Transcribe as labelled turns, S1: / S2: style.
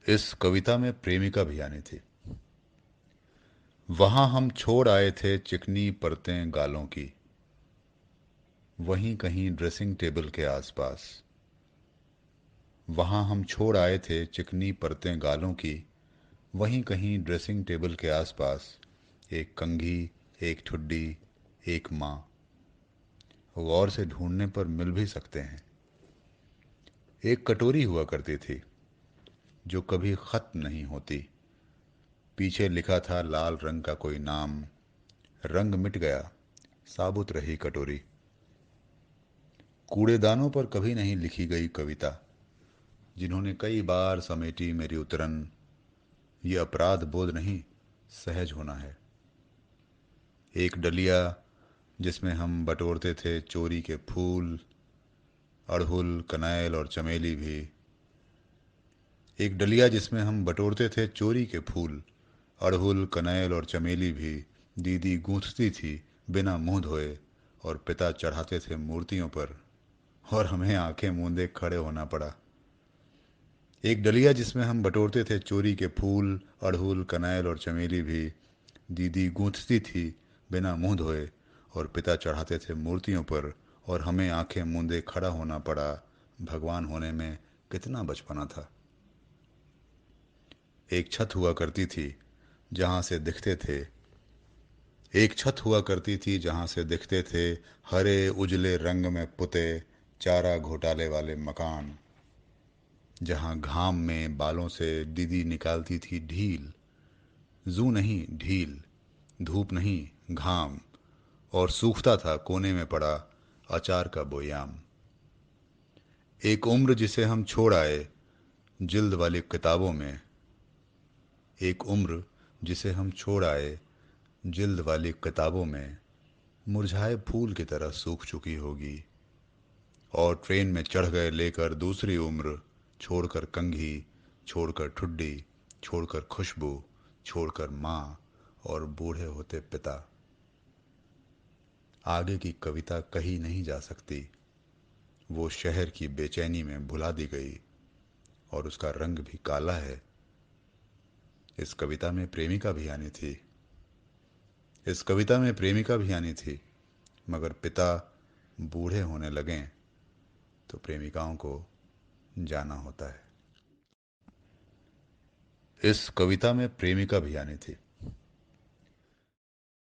S1: इस कविता में प्रेमिका भी आनी थी। वहां हम छोड़ आए थे चिकनी परतें गालों की, वहीं कहीं ड्रेसिंग टेबल के आसपास। वहां हम छोड़ आए थे चिकनी परतें गालों की, वहीं कहीं ड्रेसिंग टेबल के आसपास। एक कंघी, एक ठुड्डी, एक माँ, गौर से ढूंढने पर मिल भी सकते हैं। एक कटोरी हुआ करती थी जो कभी खत्म नहीं होती। पीछे लिखा था लाल रंग का कोई नाम। रंग मिट गया, साबुत रही कटोरी। कूड़ेदानों पर कभी नहीं लिखी गई कविता, जिन्होंने कई बार समेटी मेरी उतरन। ये अपराध बोध नहीं, सहज होना है। एक डलिया जिसमें हम बटोरते थे चोरी के फूल, अड़हुल, कनैल और चमेली भी। एक डलिया जिसमें हम बटोरते थे चोरी के फूल, अड़हुल, कनैल और चमेली भी। दीदी गूंथती थी बिना मुंह धोए, और पिता चढ़ाते थे मूर्तियों पर, और हमें आंखें मूंदे खड़े होना पड़ा। एक डलिया जिसमें हम बटोरते थे चोरी के फूल, अड़हुल, कनैल और चमेली भी। दीदी गूंथती थी बिना मुंह धोए, और पिता चढ़ाते थे मूर्तियों पर, और हमें आंखें मूंदे खड़ा होना पड़ा। भगवान होने में कितना बचपना था। एक छत हुआ करती थी जहां से दिखते थे एक छत हुआ करती थी जहां से दिखते थे हरे उजले रंग में पुते चारा घोटाले वाले मकान। जहां घाम में बालों से दीदी निकालती थी ढील, जू नहीं ढील, धूप नहीं घाम, और सूखता था कोने में पड़ा अचार का बोयाम। एक उम्र जिसे हम छोड़ आए जिल्द वाली किताबों में। एक उम्र जिसे हम छोड़ आए जिल्द वाली किताबों में, मुरझाए फूल की तरह सूख चुकी होगी। और ट्रेन में चढ़ गए लेकर दूसरी उम्र, छोड़कर कंघी, छोड़कर ठुड्डी, छोड़कर खुशबू, छोड़कर माँ, और बूढ़े होते पिता। आगे की कविता कही नहीं जा सकती, वो शहर की बेचैनी में भुला दी गई, और उसका रंग भी काला है। इस कविता में प्रेमिका भी आनी थी। इस कविता में प्रेमिका भी आनी थी, मगर पिता बूढ़े होने लगें तो प्रेमिकाओं को जाना होता है। इस कविता में प्रेमिका भी आनी थी।